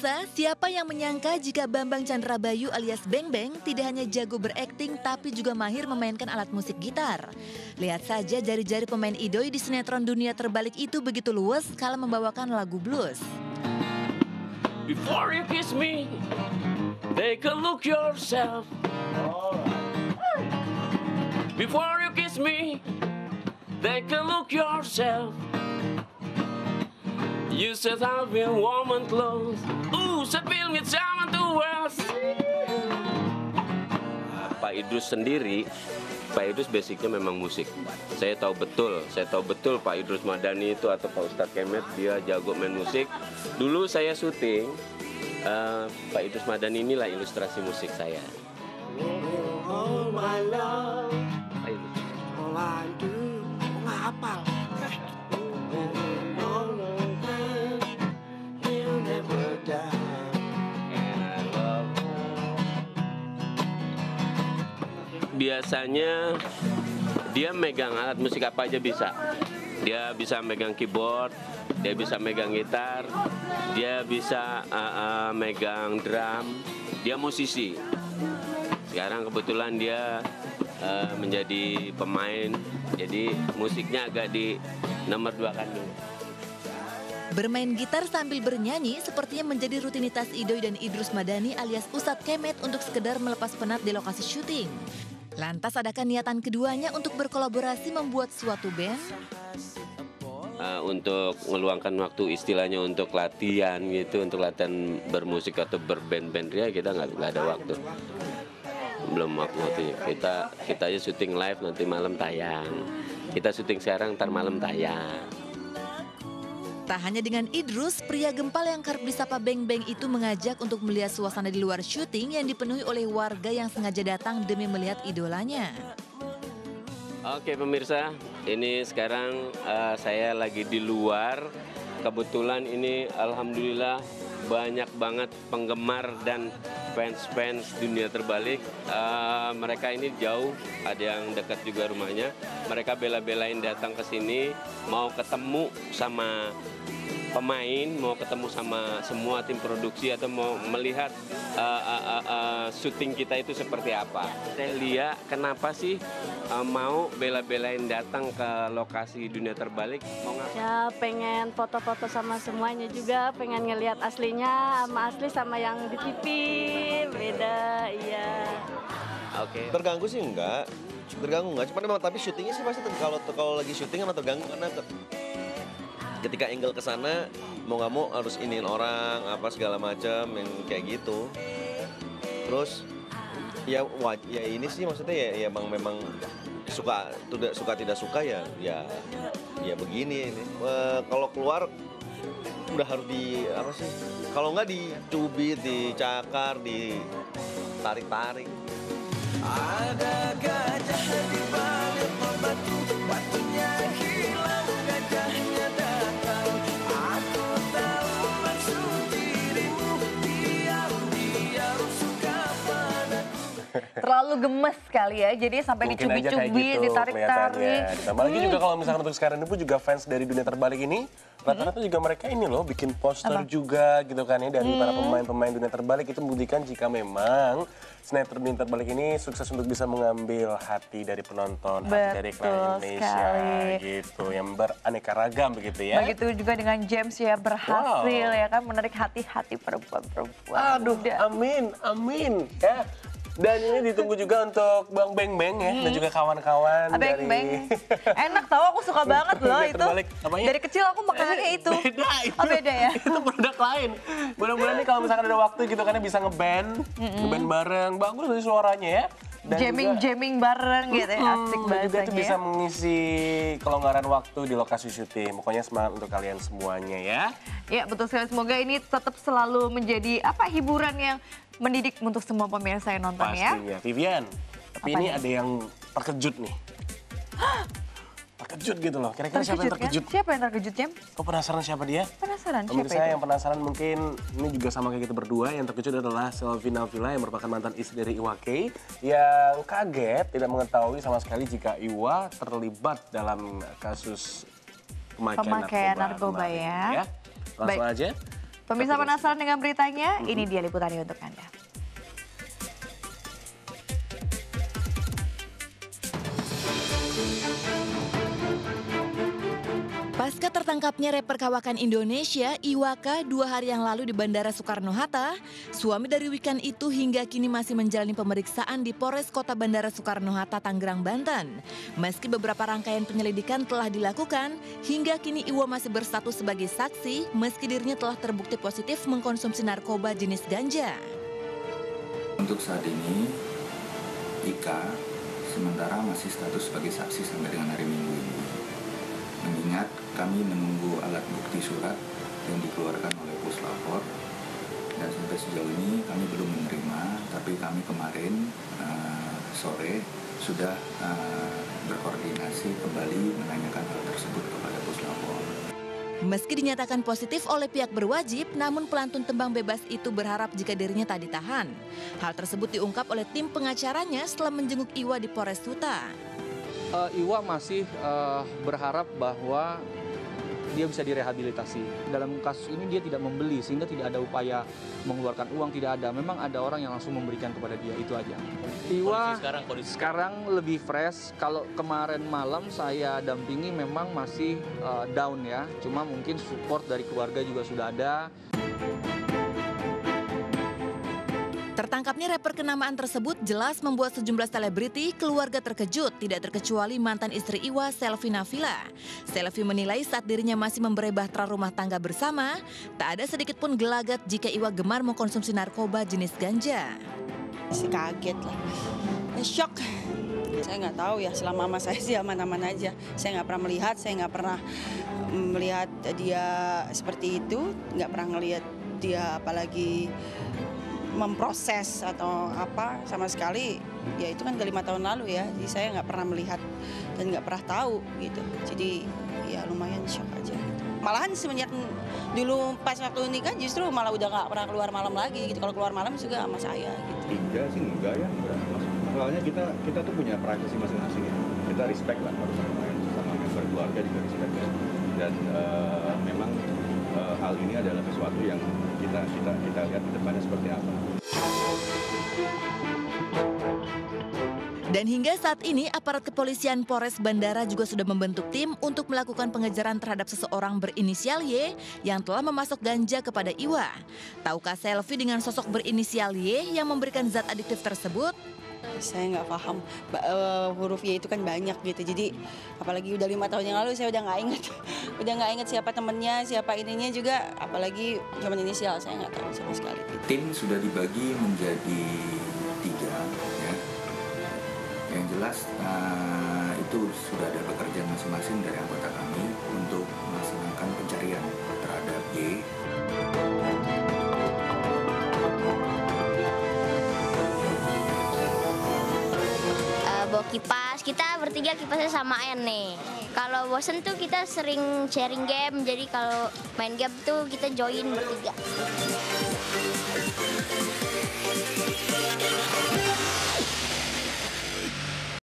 Pemirsa, siapa yang menyangka jika Bambang Chandrabayu alias Beng Beng tidak hanya jago berakting tapi juga mahir memainkan alat musik gitar. Lihat saja jari-jari pemain idoi di sinetron Dunia Terbalik itu begitu luwes kala membawakan lagu blues. Before you kiss me, take a look yourself. Before you kiss me, take a look yourself. You said I've been warm and close. Ooh, sepil mit zaman tuas. Pak Idrus sendiri, Pak Idrus basicnya memang musik. Saya tahu betul Pak Idrus Madani itu atau Pak Ustadz Kemet dia jago main musik. Dulu saya syuting, Pak Idrus Madani inilah ilustrasi musik saya. Oh my love, Pak Idrus. all I do, nggak hafal. Biasanya dia megang alat musik apa aja bisa. Dia bisa megang keyboard, dia bisa megang gitar, dia bisa megang drum. Dia musisi. Sekarang kebetulan dia menjadi pemain, jadi musiknya agak di nomor 2 kan dulu. Bermain gitar sambil bernyanyi sepertinya menjadi rutinitas Idoi dan Idrus Madani alias Ustadz Kemet untuk sekedar melepas penat di lokasi syuting. Lantas adakah niatan keduanya untuk berkolaborasi membuat suatu band? Untuk meluangkan waktu istilahnya untuk latihan gitu, untuk latihan bermusik atau berband-band ya kita nggak ada waktu. Belum waktunya. Kita aja syuting live nanti malam tayang. Kita syuting sekarang ntar malam tayang. Tak hanya dengan Idrus, pria gempal yang kerap disapa Beng Beng itu mengajak untuk melihat suasana di luar syuting yang dipenuhi oleh warga yang sengaja datang demi melihat idolanya. Oke pemirsa, ini sekarang saya lagi di luar. Kebetulan ini alhamdulillah banyak banget penggemar dan fans-fans Dunia Terbalik. Mereka ini jauh, ada yang dekat juga rumahnya. Mereka bela-belain datang ke sini, mau ketemu sama pemain, mau ketemu sama semua tim produksi atau mau melihat syuting kita itu seperti apa. Saya lihat kenapa sih mau bela-belain datang ke lokasi Dunia Terbalik? Mau ngapain? Ya pengen foto-foto sama semuanya juga, pengen ngelihat aslinya sama asli sama yang di TV, beda, iya. Oke. Terganggu sih enggak, Cuman memang tapi syutingnya sih pasti kalau lagi syuting kan terganggu karena ketika angle ke sana mau nggak mau harus iniin orang apa segala macam yang kayak gitu. Terus ya ini sih maksudnya ya memang suka tidak suka ya begini ini. Kalau keluar udah harus di apa sih? Kalau nggak dicubit, dicakar, ditarik-tarik. Ada gajah di balik batu, batunya hilang, gajahnya datang. Aku tahu maksud dirimu, diam suka padaku. Terlalu gemes kali ya, jadi sampai Mungkin aja kayak dicubit-cubit, gitu ditarik-tarik. kelihatannya. Ditambah lagi juga kalau misalkan untuk sekarang ini pun juga fans dari Dunia Terbalik ini, rata-rata juga mereka ini loh bikin poster juga gitu kan ya dari para pemain-pemain Dunia Terbalik itu membuktikan jika memang sinetron Dunia Terbalik ini sukses untuk bisa mengambil hati dari penonton, hati dari rakyat Indonesia sekali. gitu, yang beraneka ragam begitu ya. Begitu juga dengan James ya, berhasil ya kan menarik hati-hati perempuan-perempuan. Aduh, muda. amin ya. Dan ini ditunggu juga untuk Bang Beng Beng ya, dan juga kawan-kawan Beng dari... Beng, enak tahu aku suka banget loh Dunia itu. Terbalik. Apanya? Dari kecil aku makanannya itu. Beda itu. Oh beda ya? Itu produk lain. Mudah-mudahan nih kalau misalkan ada waktu gitu kan ya bisa ngeband bareng. Bagus dari suaranya ya. Dan Jamming bareng gitu ya, asik juga itu bahasanya bisa ya. mengisi kelonggaran waktu di lokasi syuting. Pokoknya semangat untuk kalian semuanya ya. Ya betul sekali, semoga ini tetap selalu menjadi hiburan yang mendidik untuk semua pemirsa yang nonton ya. Pastinya. Vivian, tapi Apa ini nih? ada yang terkejut nih. Terkejut gitu loh. Kira-kira siapa yang terkejut? Kan? Siapa yang terkejut, Jem? Kau penasaran siapa dia? Penasaran siapa Pemirsa itu? yang penasaran mungkin ini juga sama kayak kita berdua. Yang terkejut adalah Selvina Villa yang merupakan mantan istri dari Iwa K. Yang kaget tidak mengetahui sama sekali jika Iwa terlibat dalam kasus pemakaian Pemakaian narkoba narkoba kemarin, ya. Langsung Baik. aja Pemirsa penasaran dengan beritanya? Ini dia liputannya untuk Anda. Pasca tertangkapnya rapper kawakan Indonesia, Iwaka, 2 hari yang lalu di Bandara Soekarno-Hatta, suami dari Weekend itu hingga kini masih menjalani pemeriksaan di Polres Kota Bandara Soekarno-Hatta, Tangerang, Banten. Meski beberapa rangkaian penyelidikan telah dilakukan, hingga kini Iwa masih berstatus sebagai saksi meski dirinya telah terbukti positif mengkonsumsi narkoba jenis ganja. Untuk saat ini, Ika sementara masih status sebagai saksi sampai dengan hari Minggu ini. Mengingat kami menunggu alat bukti surat yang dikeluarkan oleh Puslapor dan sampai sejauh ini kami belum menerima, tapi kami kemarin sore sudah berkoordinasi kembali menanyakan hal tersebut kepada Puslapor. Meski dinyatakan positif oleh pihak berwajib, namun pelantun tembang bebas itu berharap jika dirinya tak ditahan. Hal tersebut diungkap oleh tim pengacaranya setelah menjenguk Iwa di Polres Huta. Iwa masih berharap bahwa dia bisa direhabilitasi. Dalam kasus ini dia tidak membeli sehingga tidak ada upaya mengeluarkan uang, tidak ada. Memang ada orang yang langsung memberikan kepada dia, itu aja. Iwa sekarang lebih fresh. Kalau kemarin malam saya dampingi memang masih down ya. Cuma mungkin support dari keluarga juga sudah ada. Tertangkapnya rapper kenamaan tersebut jelas membuat sejumlah selebriti keluarga terkejut, tidak terkecuali mantan istri Iwa, Selvi Nafila. Selvi menilai saat dirinya masih memberi bahtera rumah tangga bersama, tak ada sedikit pun gelagat jika Iwa gemar mengkonsumsi narkoba jenis ganja. Masih kaget lah, shock. Saya nggak tahu ya, selama sama saya sih aman-aman aja. Saya nggak pernah melihat, saya nggak pernah melihat dia seperti itu, nggak pernah ngelihat dia apalagi memproses atau apa sama sekali. Ya itu kan udah 5 tahun lalu ya, jadi saya nggak pernah melihat dan nggak pernah tahu gitu. Jadi ya lumayan shock aja gitu. Malahan semenjak dulu pas waktu nikah justru malah udah nggak pernah keluar malam lagi gitu. Kalau keluar malam juga sama saya gitu. Enggak sih, enggak ya. Soalnya kita tuh punya privasi masing-masing ya. Kita respect lah kalau sama member keluarga juga respect ya. Dan memang hal ini adalah sesuatu yang kita lihat ke depannya seperti apa. Dan hingga saat ini aparat kepolisian Polres Bandara juga sudah membentuk tim untuk melakukan pengejaran terhadap seseorang berinisial Y yang telah memasok ganja kepada Iwa. Tahukah Selvi dengan sosok berinisial Y yang memberikan zat adiktif tersebut? Saya nggak paham, huruf Y itu kan banyak gitu, jadi apalagi udah 5 tahun yang lalu saya udah nggak inget siapa temennya, siapa ininya juga, apalagi cuma inisial, saya nggak tahu sama sekali. Tim sudah dibagi menjadi 3 ya. Yang jelas itu sudah ada pekerjaan masing-masing dari anggota kami untuk melaksanakan pencarian terhadap Y. Bawa kipas, kita bertiga kipasnya samaan nih. Kalau bosen tuh kita sering sharing game, jadi kalau main game tuh kita join bertiga.